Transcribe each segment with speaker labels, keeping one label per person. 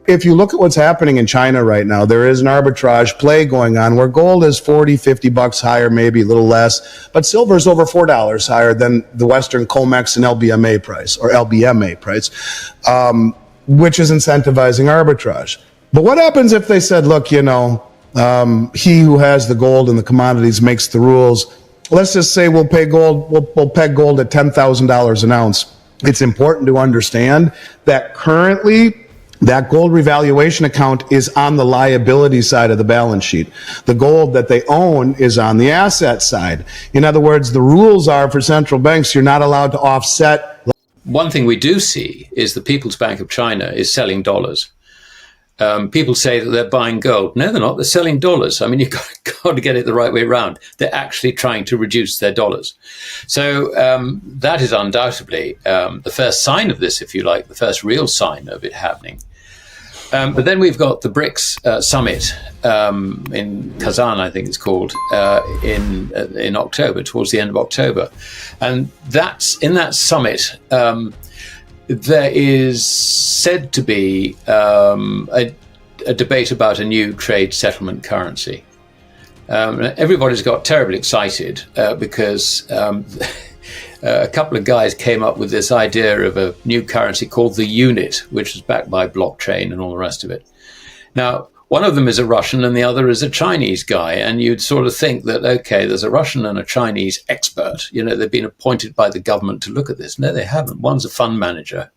Speaker 1: if you look at what's happening in China right now, there is an arbitrage play going on where gold is 40, 50 bucks higher, maybe a little less, but silver is over $4 higher than the Western COMEX and LBMA price, or LBMA price, which is incentivizing arbitrage. But what happens if they said, look, he who has the gold and the commodities makes the rules. Let's just say we'll peg gold at $10,000 an ounce. It's important to understand that currently that gold revaluation account is on the liability side of the balance sheet. The gold that they own is on the asset side. In other words, the rules are for central banks, you're not allowed to offset.
Speaker 2: One thing we do see is the People's Bank of China is selling dollars. People say that they're buying gold. No, they're not. They're selling dollars. I mean, you've got to get it the right way around. They're actually trying to reduce their dollars. So that is undoubtedly the first sign of this, if you like, the first real sign of it happening. But then we've got the BRICS summit in Kazan, I think it's called, in October, towards the end of October. And in that summit, there is said to be a debate about a new trade settlement currency. Everybody's got terribly excited because a couple of guys came up with this idea of a new currency called the unit, which is backed by blockchain and all the rest of it. Now, one of them is a Russian and the other is a Chinese guy. And you'd sort of think that, okay, there's a Russian and a Chinese expert. They've been appointed by the government to look at this. No, they haven't. One's a fund manager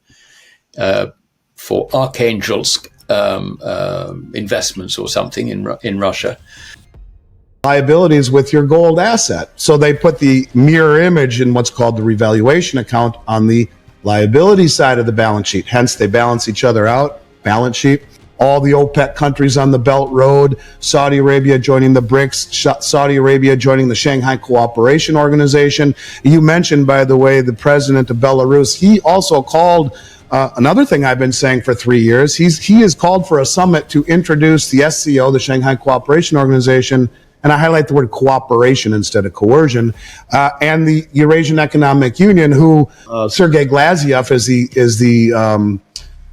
Speaker 2: for Arkhangelsk investments or something in Russia.
Speaker 1: Liabilities with your gold asset. So they put the mirror image in what's called the revaluation account on the liability side of the balance sheet. Hence, they balance each other out, balance sheet. All the OPEC countries on the Belt Road, Saudi Arabia joining the BRICS, Saudi Arabia joining the Shanghai Cooperation Organization. You mentioned, by the way, the president of Belarus. He also called, another thing I've been saying for 3 years, he has called for a summit to introduce the SCO, the Shanghai Cooperation Organization, and I highlight the word cooperation instead of coercion, and the Eurasian Economic Union, who Sergei Glazyev is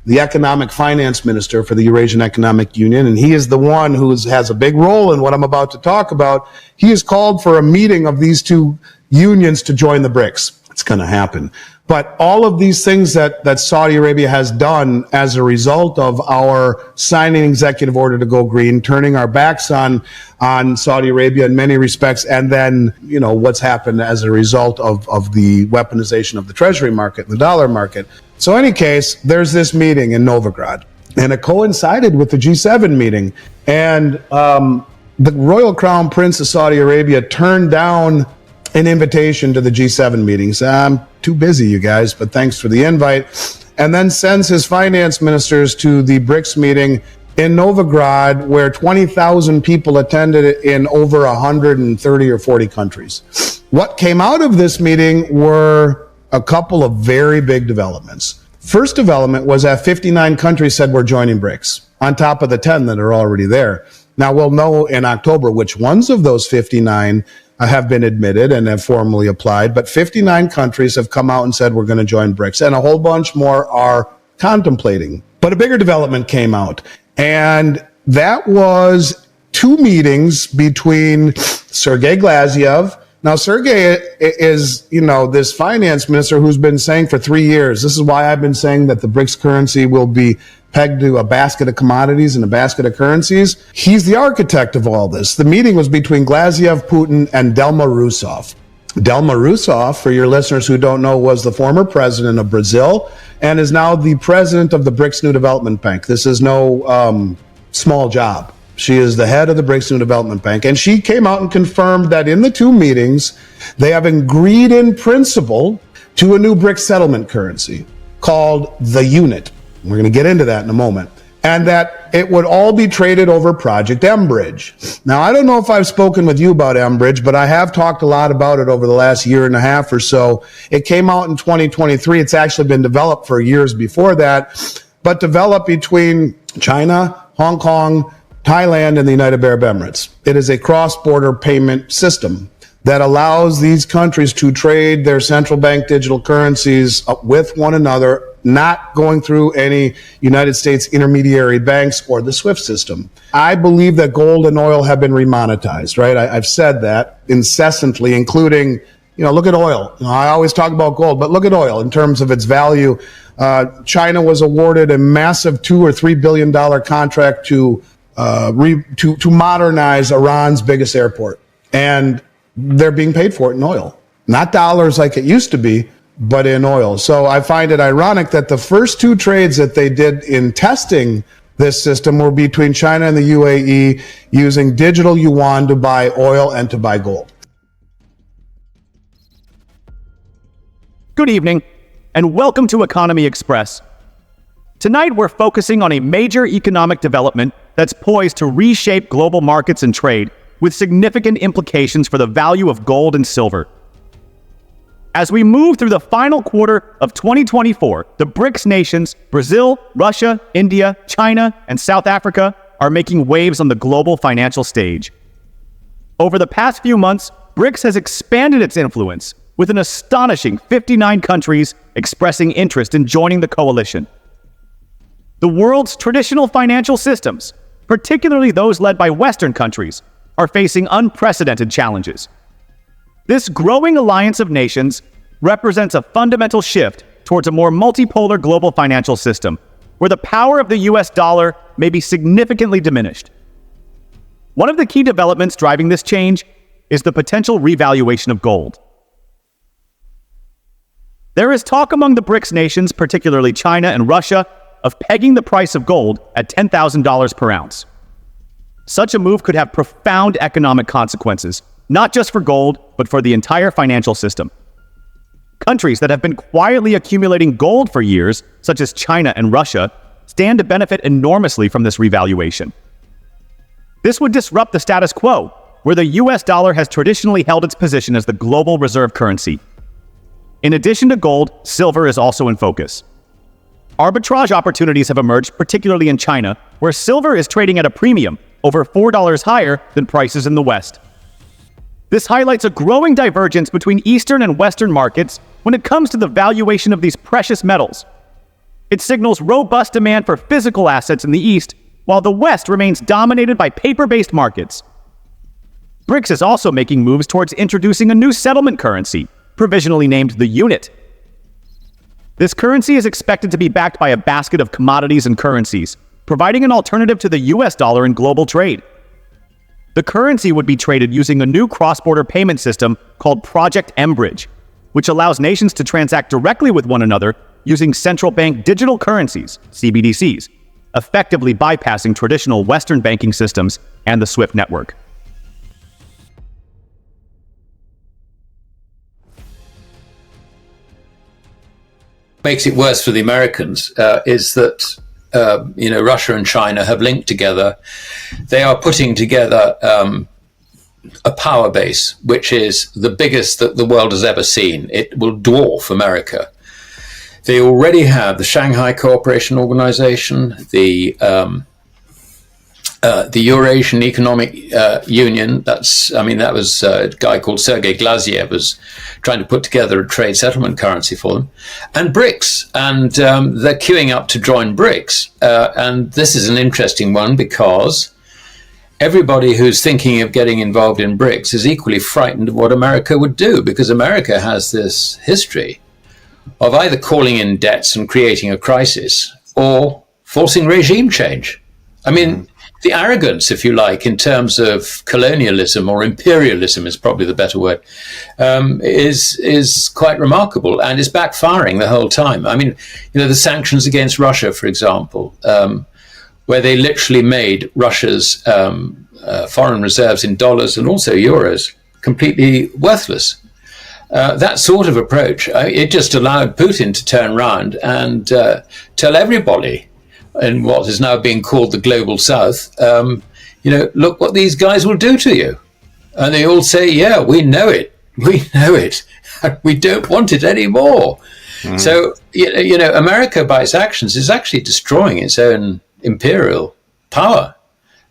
Speaker 1: the economic finance minister for the Eurasian Economic Union, and he is the one who has a big role in what I'm about to talk about. He has called for a meeting of these two unions to join the BRICS. It's going to happen. But all of these things that Saudi Arabia has done as a result of our signing executive order to go green, turning our backs on Saudi Arabia in many respects, and then, what's happened as a result of the weaponization of the treasury market, the dollar market. So in any case, there's this meeting in Novigrad, and it coincided with the G7 meeting. And the Royal Crown Prince of Saudi Arabia turned down an invitation to the G7 meetings. I'm too busy, you guys, but thanks for the invite. And then sends his finance ministers to the BRICS meeting in Novigrad, where 20,000 people attended in over 130 or 40 countries. What came out of this meeting were a couple of very big developments. First development was that 59 countries said we're joining BRICS, on top of the 10 that are already there. Now, we'll know in October which ones of those 59 have been admitted and have formally applied, but 59 countries have come out and said we're going to join BRICS, and a whole bunch more are contemplating. But a bigger development came out, and that was two meetings between Sergei Glazyev. Now, Sergei is, this finance minister who's been saying for 3 years, this is why I've been saying that the BRICS currency will be pegged to a basket of commodities and a basket of currencies. He's the architect of all this. The meeting was between Glazyev, Putin, and Dilma Rousseff. Dilma Rousseff, for your listeners who don't know, was the former president of Brazil and is now the president of the BRICS New Development Bank. This is no small job. She is the head of the BRICS New Development Bank, and she came out and confirmed that in the two meetings, they have agreed in principle to a new BRICS settlement currency called the unit. We're going to get into that in a moment. And that it would all be traded over Project Enbridge. Now, I don't know if I've spoken with you about Enbridge, but I have talked a lot about it over the last year and a half or so. It came out in 2023. It's actually been developed for years before that, but developed between China, Hong Kong, Thailand, and the United Arab Emirates. It is a cross-border payment system that allows these countries to trade their central bank digital currencies with one another not going through any United States intermediary banks or the SWIFT system. I believe that gold and oil have been remonetized, right? I've said that incessantly, including, look at oil. I always talk about gold, but look at oil in terms of its value. China was awarded a massive $2 or $3 billion contract to modernize Iran's biggest airport. And they're being paid for it in oil. Not dollars like it used to be, but in oil. So I find it ironic that the first two trades that they did in testing this system were between China and the UAE using digital yuan to buy oil and to buy gold.
Speaker 3: Good evening, and welcome to Economy Express. Tonight we're focusing on a major economic development that's poised to reshape global markets and trade, with significant implications for the value of gold and silver. As we move through the final quarter of 2024, the BRICS nations, Brazil, Russia, India, China, and South Africa, are making waves on the global financial stage. Over the past few months, BRICS has expanded its influence, with an astonishing 59 countries expressing interest in joining the coalition. The world's traditional financial systems, particularly those led by Western countries, are facing unprecedented challenges. This growing alliance of nations represents a fundamental shift towards a more multipolar global financial system, where the power of the US dollar may be significantly diminished. One of the key developments driving this change is the potential revaluation of gold. There is talk among the BRICS nations, particularly China and Russia, of pegging the price of gold at $10,000 per ounce. Such a move could have profound economic consequences, not just for gold, but for the entire financial system. Countries that have been quietly accumulating gold for years, such as China and Russia, stand to benefit enormously from this revaluation. This would disrupt the status quo, where the US dollar has traditionally held its position as the global reserve currency. In addition to gold, silver is also in focus. Arbitrage opportunities have emerged, particularly in China, where silver is trading at a premium, over $4 higher than prices in the West. This highlights a growing divergence between Eastern and Western markets when it comes to the valuation of these precious metals. It signals robust demand for physical assets in the East, while the West remains dominated by paper-based markets. BRICS is also making moves towards introducing a new settlement currency, provisionally named the unit. This currency is expected to be backed by a basket of commodities and currencies, providing an alternative to the US dollar in global trade. The currency would be traded using a new cross-border payment system called Project mBridge, which allows nations to transact directly with one another using central bank digital currencies, CBDCs, effectively bypassing traditional Western banking systems and the SWIFT network.
Speaker 2: Makes it worse for the Americans is that Russia and China have linked together. They are putting together a power base, which is the biggest that the world has ever seen. It will dwarf America. They already have the Shanghai Cooperation Organization, the Eurasian Economic Union. That was a guy called Sergei Glaziev was trying to put together a trade settlement currency for them, and BRICS, and they're queuing up to join BRICS. And this is an interesting one because everybody who's thinking of getting involved in BRICS is equally frightened of what America would do, because America has this history of either calling in debts and creating a crisis or forcing regime change. I mean, the arrogance, if you like, in terms of colonialism or imperialism is probably the better word, is quite remarkable and is backfiring the whole time. I mean, the sanctions against Russia, for example, where they literally made Russia's foreign reserves in dollars and also euros completely worthless. That sort of approach, it just allowed Putin to turn around and tell everybody in what is now being called the global south, look what these guys will do to you. And they all say, yeah, we know it. We don't want it anymore. So, America by its actions is actually destroying its own imperial power.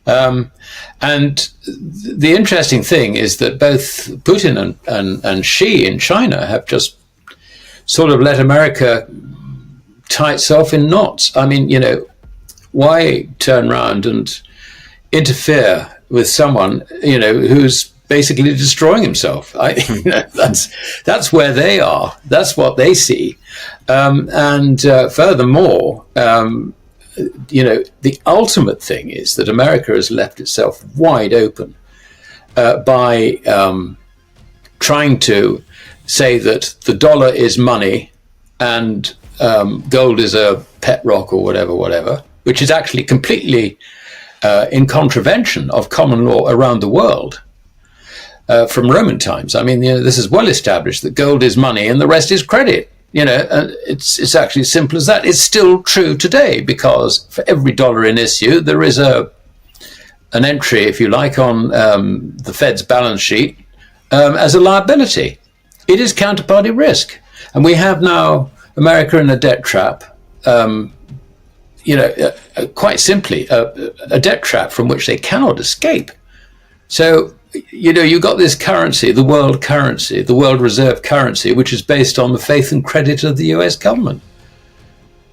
Speaker 2: And the interesting thing is that both Putin and Xi in China have just sort of let America tie itself in knots. I mean, why turn around and interfere with someone, who's basically destroying himself? That's where they are. That's what they see. Furthermore, the ultimate thing is that America has left itself wide open by trying to say that the dollar is money and gold is a pet rock or whatever, which is actually completely in contravention of common law around the world from Roman times. I mean, this is well established that gold is money and the rest is credit. It's actually as simple as that. It's still true today because for every dollar in issue, there is an entry, if you like, on the Fed's balance sheet as a liability. It is counterparty risk. And we have now America in a debt trap, quite simply, a debt trap from which they cannot escape. So, you've got this currency, the world reserve currency, which is based on the faith and credit of the US government.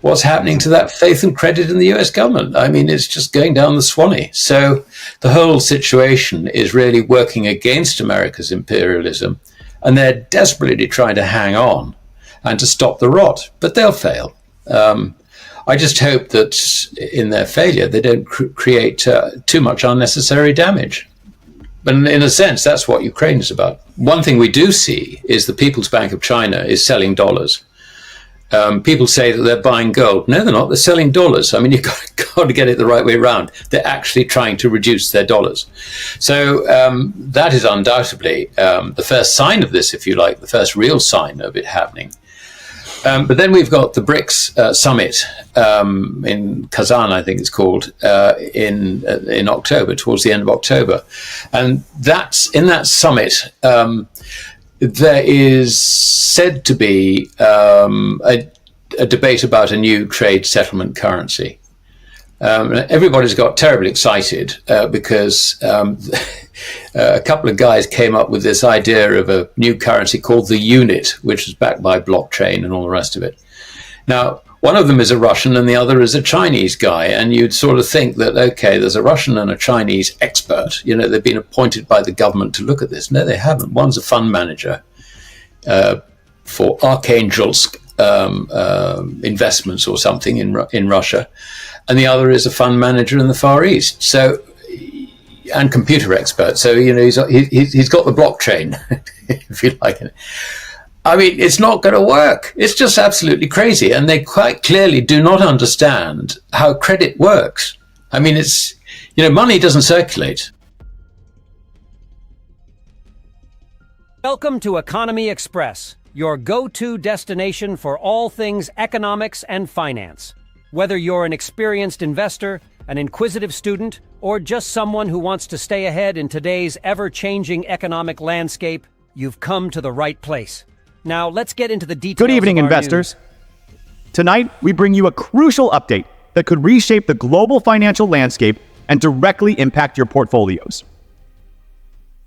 Speaker 2: What's happening to that faith and credit in the US government? I mean, it's just going down the Swanee. So the whole situation is really working against America's imperialism, and they're desperately trying to hang on and to stop the rot, but they'll fail. I just hope that in their failure, they don't create too much unnecessary damage. But in a sense, that's what Ukraine is about. One thing we do see is the People's Bank of China is selling dollars. People say that they're buying gold. No, they're not. They're selling dollars. I mean, you've got to get it the right way around. They're actually trying to reduce their dollars. So that is undoubtedly the first sign of this, if you like, the first real sign of it happening. But then we've got the BRICS summit in Kazan, I think it's called, in October, towards the end of October. And in that summit, there is said to be a debate about a new trade settlement currency. Everybody's got terribly excited because a couple of guys came up with this idea of a new currency called the unit, which is backed by blockchain and all the rest of it. Now, one of them is a Russian and the other is a Chinese guy. And you'd sort of think that, okay, there's a Russian and a Chinese expert. They've been appointed by the government to look at this. No, they haven't. One's a fund manager for Archangelsk investments or something in Russia. And the other is a fund manager in the Far East. So, and computer expert. So, he's got the blockchain, if you like it. I mean, it's not going to work. It's just absolutely crazy. And they quite clearly do not understand how credit works. I mean, money doesn't circulate.
Speaker 4: Welcome to Economy Express, your go-to destination for all things economics and finance. Whether you're an experienced investor, an inquisitive student, or just someone who wants to stay ahead in today's ever-changing economic landscape, you've come to the right place. Now, let's get into the details.
Speaker 3: Good evening,
Speaker 4: of our
Speaker 3: investors.
Speaker 4: news.
Speaker 3: Tonight, we bring you a crucial update that could reshape the global financial landscape and directly impact your portfolios.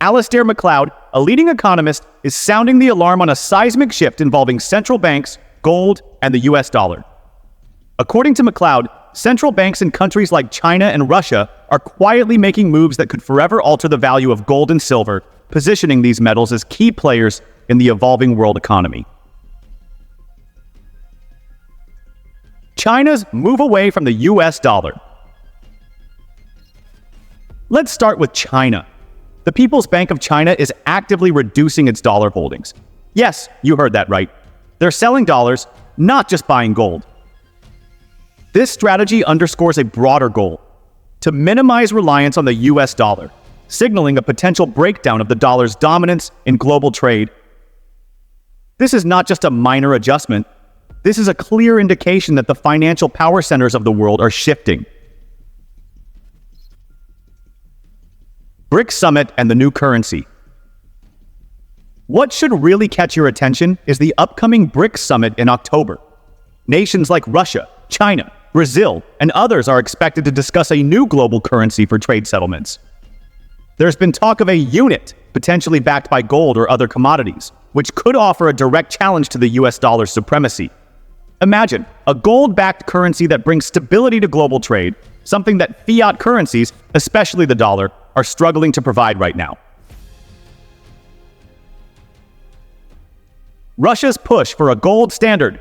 Speaker 3: Alasdair Macleod, a leading economist, is sounding the alarm on a seismic shift involving central banks, gold, and the US dollar. According to Macleod, central banks in countries like China and Russia are quietly making moves that could forever alter the value of gold and silver, positioning these metals as key players in the evolving world economy. China's move away from the US dollar. Let's start with China. The People's Bank of China is actively reducing its dollar holdings. Yes, you heard that right. They're selling dollars, not just buying gold. This strategy underscores a broader goal: to minimize reliance on the US dollar, signaling a potential breakdown of the dollar's dominance in global trade. This is not just a minor adjustment. This is a clear indication that the financial power centers of the world are shifting. BRICS Summit and the new currency. What should really catch your attention is the upcoming BRICS Summit in October. Nations like Russia, China, Brazil, and others are expected to discuss a new global currency for trade settlements. There's been talk of a unit, potentially backed by gold or other commodities, which could offer a direct challenge to the US dollar's supremacy. Imagine a gold-backed currency that brings stability to global trade, something that fiat currencies, especially the dollar, are struggling to provide right now. Russia's push for a gold standard.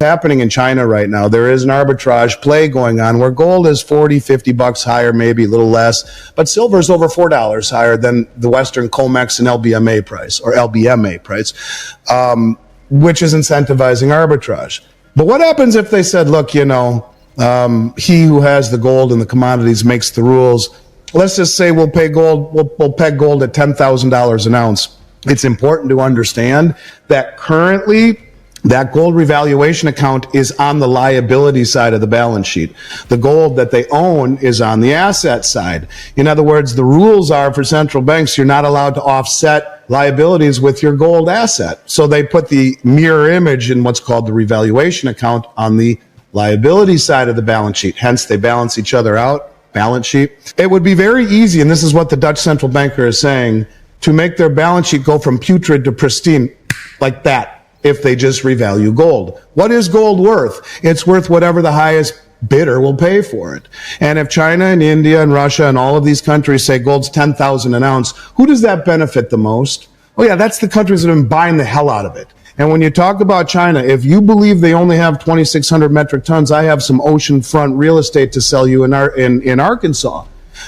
Speaker 1: Happening in China right now. There is an arbitrage play going on where gold is 40, 50 bucks higher, maybe a little less, but silver is over $4 higher than the Western COMEX and LBMA price, or LBMA price, which is incentivizing arbitrage. But what happens if they said, look, he who has the gold and the commodities makes the rules. Let's just say we'll peg gold at $10,000 an ounce. It's important to understand that currently that gold revaluation account is on the liability side of the balance sheet. The gold that they own is on the asset side. In other words, the rules are for central banks, you're not allowed to offset liabilities with your gold asset. So they put the mirror image in what's called the revaluation account on the liability side of the balance sheet. Hence, they balance each other out. Balance sheet. It would be very easy, and this is what the Dutch central banker is saying, to make their balance sheet go from putrid to pristine like that if they just revalue gold. What is gold worth? It's worth whatever the highest bidder will pay for it. And if China and India and Russia and all of these countries say gold's 10,000 an ounce, who does that benefit the most? Oh yeah, that's the countries that have been buying the hell out of it. And when you talk about China, if you believe they only have 2,600 metric tons, I have some oceanfront real estate to sell you in Arkansas,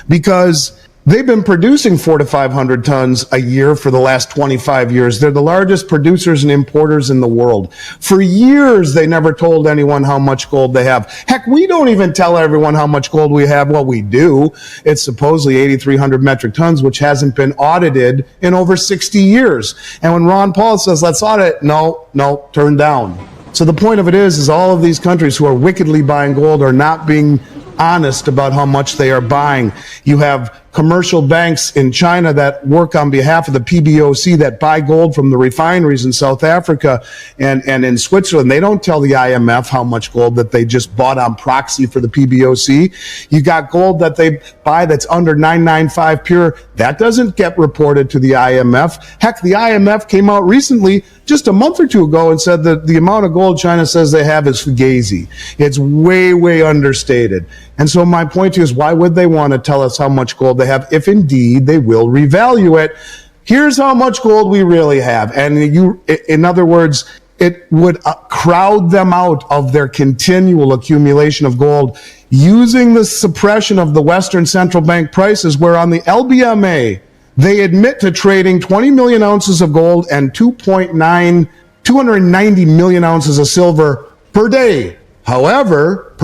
Speaker 1: because they've been producing 400 to 500 tons a year for the last 25 years. They're the largest producers and importers in the world. For years, they never told anyone how much gold they have. Heck, we don't even tell everyone how much gold we have. Well, we do. It's supposedly 8,300 metric tons, which hasn't been audited in over 60 years. And when Ron Paul says, let's audit, no, turn down. So the point of it is all of these countries who are wickedly buying gold are not being honest about how much they are buying. You have commercial banks in China that work on behalf of the PBOC that buy gold from the refineries in South Africa and in Switzerland. They don't tell the IMF how much gold that they just bought on proxy for the PBOC. You got gold that they buy that's under 995 pure. That doesn't get reported to the IMF. Heck, the IMF came out recently, just a month or two ago, and said that the amount of gold China says they have is fugazi. It's way, way understated. And so my point is, why would they want to tell us how much gold they have if indeed they will revalue it? Here's how much gold we really have. And in other words, it would crowd them out of their continual accumulation of gold using the suppression of the Western central bank prices, where on the LBMA, they admit to trading 20 million ounces of gold and 290 million ounces of silver per day. However,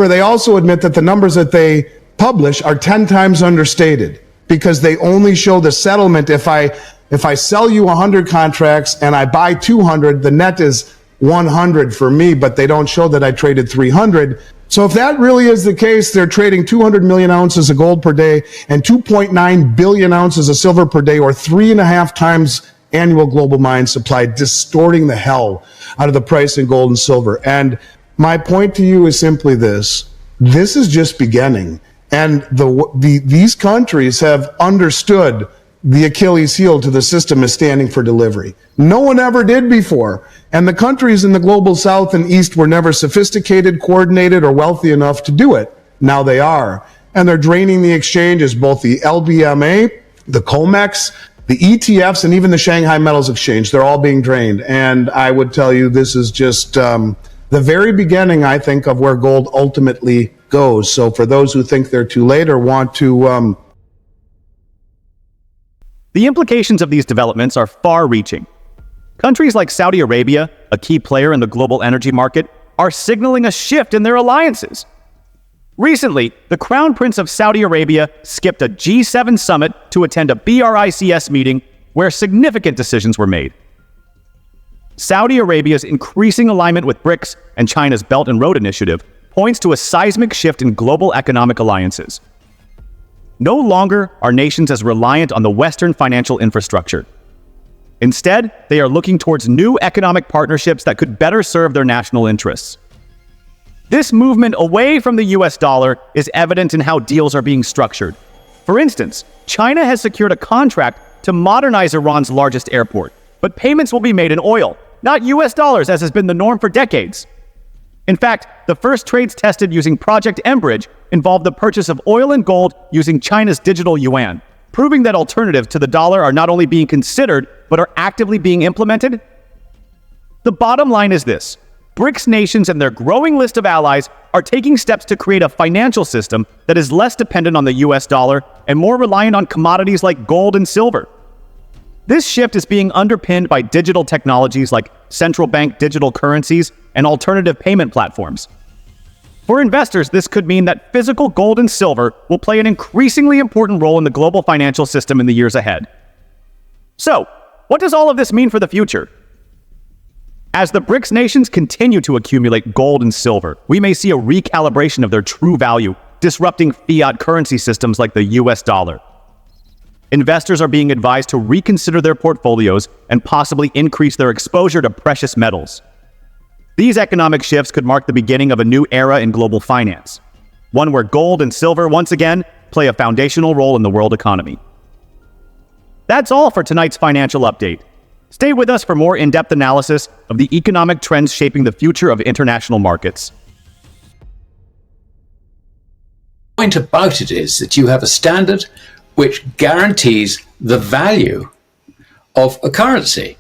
Speaker 1: they also admit that the numbers that they publish are 10 times understated, because they only show the settlement. If I sell you 100 contracts and I buy 200, the net is 100 for me, but they don't show that I traded 300. So if that really is the case, they're trading 200 million ounces of gold per day and 2.9 billion ounces of silver per day, or 3.5 times annual global mine supply, distorting the hell out of the price in gold and silver. And my point to you is simply this. This is just beginning. And these countries have understood the Achilles heel to the system is standing for delivery. No one ever did before. And the countries in the global south and east were never sophisticated, coordinated, or wealthy enough to do it. Now they are. And they're draining the exchanges, both the LBMA, the COMEX, the ETFs, and even the Shanghai Metals Exchange. They're all being drained. And I would tell you, this is just the very beginning, I think, of where gold ultimately goes. So for those who think they're too late or want to...
Speaker 3: The implications of these developments are far-reaching. Countries like Saudi Arabia, a key player in the global energy market, are signaling a shift in their alliances. Recently, the Crown Prince of Saudi Arabia skipped a G7 summit to attend a BRICS meeting where significant decisions were made. Saudi Arabia's increasing alignment with BRICS and China's Belt and Road Initiative points to a seismic shift in global economic alliances. No longer are nations as reliant on the Western financial infrastructure. Instead, they are looking towards new economic partnerships that could better serve their national interests. This movement away from the US dollar is evident in how deals are being structured. For instance, China has secured a contract to modernize Iran's largest airport, but payments will be made in oil, not US dollars as has been the norm for decades. In fact, the first trades tested using Project Enbridge involved the purchase of oil and gold using China's digital yuan, proving that alternatives to the dollar are not only being considered, but are actively being implemented. The bottom line is this: BRICS nations and their growing list of allies are taking steps to create a financial system that is less dependent on the US dollar and more reliant on commodities like gold and silver. This shift is being underpinned by digital technologies like central bank digital currencies and alternative payment platforms. For investors, this could mean that physical gold and silver will play an increasingly important role in the global financial system in the years ahead. So, what does all of this mean for the future? As the BRICS nations continue to accumulate gold and silver, we may see a recalibration of their true value, disrupting fiat currency systems like the US dollar. Investors are being advised to reconsider their portfolios and possibly increase their exposure to precious metals. These economic shifts could mark the beginning of a new era in global finance, one where gold and silver once again play a foundational role in the world economy. That's all for tonight's financial update. Stay with us for more in-depth analysis of the economic trends shaping the future of international markets.
Speaker 2: The point about it is that you have a standard which guarantees the value of a currency,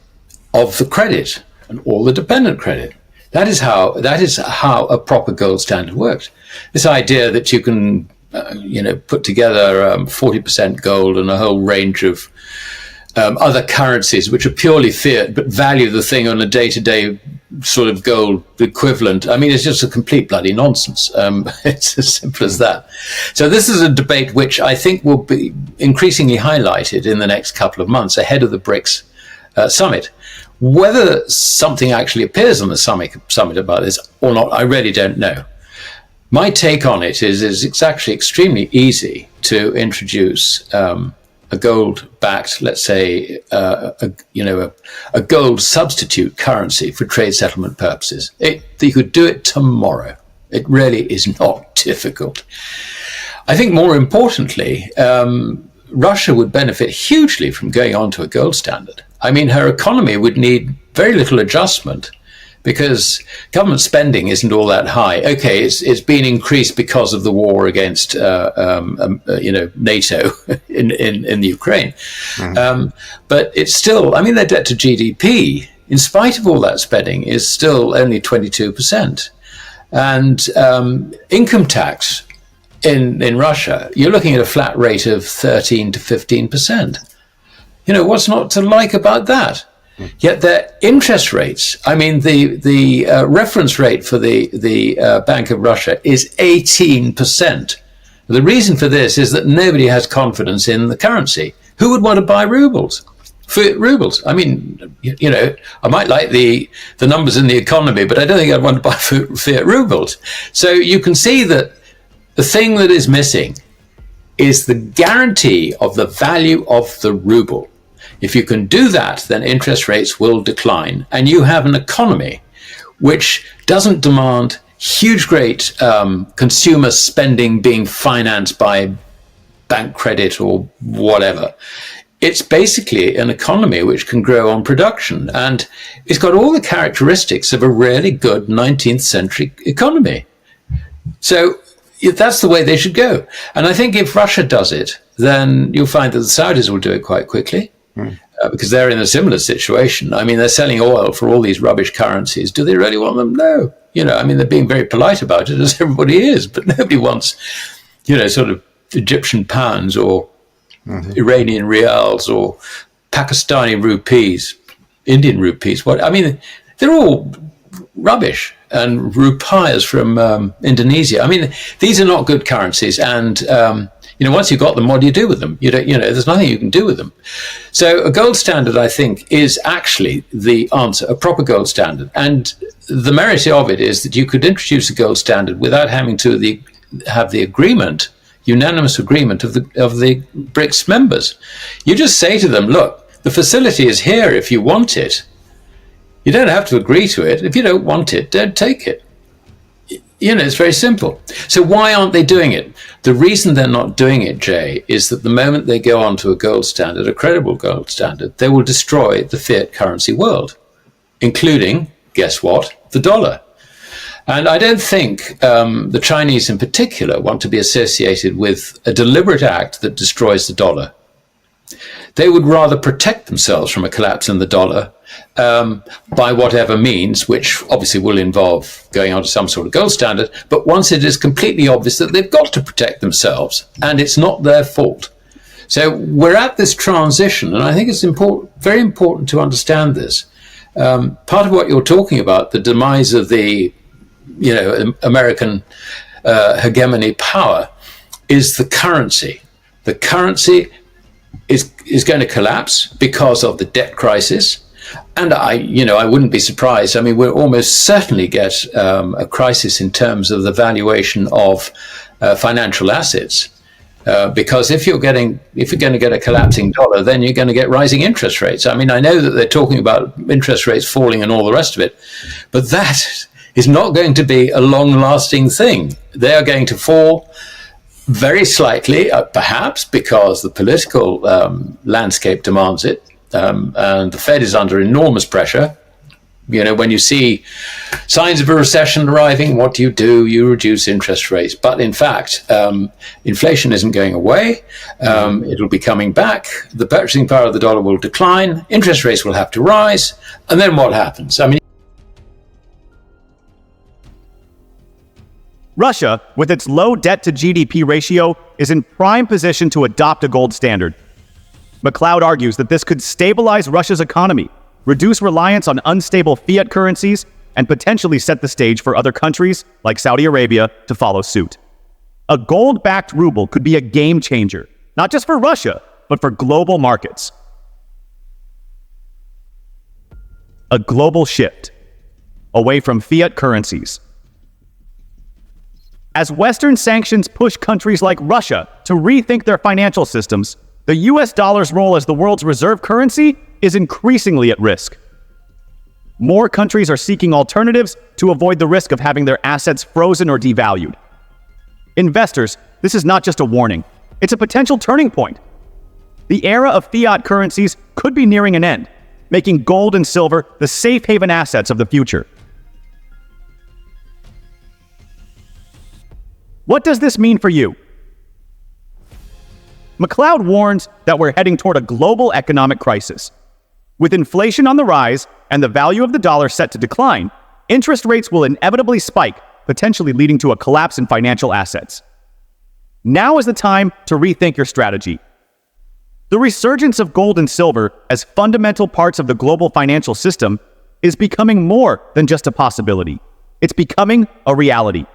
Speaker 2: of the credit, and all the dependent credit. That is how a proper gold standard works. This idea that you can, put together 40% gold and a whole range of other currencies which are purely fiat but value the thing on a day-to-day sort of gold equivalent. I mean, it's just a complete bloody nonsense. It's as simple as that. So this is a debate which I think will be increasingly highlighted in the next couple of months ahead of the BRICS summit. Whether something actually appears on the summit about this or not, I really don't know. My take on it is it's actually extremely easy to introduce a gold-backed, let's say, a gold substitute currency for trade settlement purposes. You could do it tomorrow. It really is not difficult. I think more importantly, Russia would benefit hugely from going on to a gold standard. I mean, her economy would need very little adjustment because government spending isn't all that high. Okay, it's been increased because of the war against NATO in the Ukraine, but it's still. I mean, their debt to GDP, in spite of all that spending, is still only 22%, and income tax in Russia, you're looking at a flat rate of 13 to 15%. What's not to like about that? Yet their interest rates, I mean, the reference rate for the Bank of Russia is 18%. The reason for this is that nobody has confidence in the currency. Who would want to buy rubles? Fiat rubles. I mean, I might like the numbers in the economy, but I don't think I'd want to buy fiat rubles. So you can see that the thing that is missing is the guarantee of the value of the ruble. If you can do that, then interest rates will decline, and you have an economy which doesn't demand huge, great consumer spending being financed by bank credit or whatever. It's basically an economy which can grow on production, and it's got all the characteristics of a really good 19th century economy. So that's the way they should go. And I think if Russia does it, then you'll find that the Saudis will do it quite quickly. Because they're in a similar situation. I mean, they're selling oil for all these rubbish currencies. Do they really want them? No. I mean, they're being very polite about it, as everybody is, but nobody wants, sort of Egyptian pounds or Iranian rials or Pakistani rupees, Indian rupees. They're all rubbish. And rupiahs from Indonesia. I mean, these are not good currencies, and once you've got them, what do you do with them? There's nothing you can do with them. So a gold standard, I think, is actually the answer, a proper gold standard. And the merit of it is that you could introduce a gold standard without having to have the agreement, unanimous agreement of the BRICS members. You just say to them, look, the facility is here if you want it. You don't have to agree to it. If you don't want it, don't take it. It's very simple. So why aren't they doing it? The reason they're not doing it, Jay, is that the moment they go onto a gold standard, a credible gold standard, they will destroy the fiat currency world, including, guess what, the dollar. And I don't think the Chinese in particular want to be associated with a deliberate act that destroys the dollar. They would rather protect themselves from a collapse in the dollar by whatever means, which obviously will involve going on to some sort of gold standard. But once it is completely obvious that they've got to protect themselves and it's not their fault. So we're at this transition, and I think it's very important to understand this. Part of what you're talking about, the demise of the American hegemony power, is the currency. The currency is going to collapse because of the debt crisis. And I wouldn't be surprised. I mean, we'll almost certainly get a crisis in terms of the valuation of financial assets. Because if you're going to get a collapsing dollar, then you're going to get rising interest rates. I mean, I know that they're talking about interest rates falling and all the rest of it, but that is not going to be a long-lasting thing. They are going to fall very slightly, perhaps because the political landscape demands it, and the Fed is under enormous pressure. When you see signs of a recession arriving, what do? You reduce interest rates. But in fact, inflation isn't going away. It'll be coming back. The purchasing power of the dollar will decline. Interest rates will have to rise. And then what happens? I mean,
Speaker 3: Russia, with its low debt to GDP ratio, is in prime position to adopt a gold standard. Macleod argues that this could stabilize Russia's economy, reduce reliance on unstable fiat currencies, and potentially set the stage for other countries, like Saudi Arabia, to follow suit. A gold-backed ruble could be a game changer, not just for Russia, but for global markets. A global shift away from fiat currencies. As Western sanctions push countries like Russia to rethink their financial systems, the US dollar's role as the world's reserve currency is increasingly at risk. More countries are seeking alternatives to avoid the risk of having their assets frozen or devalued. Investors, this is not just a warning, it's a potential turning point. The era of fiat currencies could be nearing an end, making gold and silver the safe haven assets of the future. What does this mean for you? Macleod warns that we're heading toward a global economic crisis. With inflation on the rise and the value of the dollar set to decline, interest rates will inevitably spike, potentially leading to a collapse in financial assets. Now is the time to rethink your strategy. The resurgence of gold and silver as fundamental parts of the global financial system is becoming more than just a possibility. It's becoming a reality.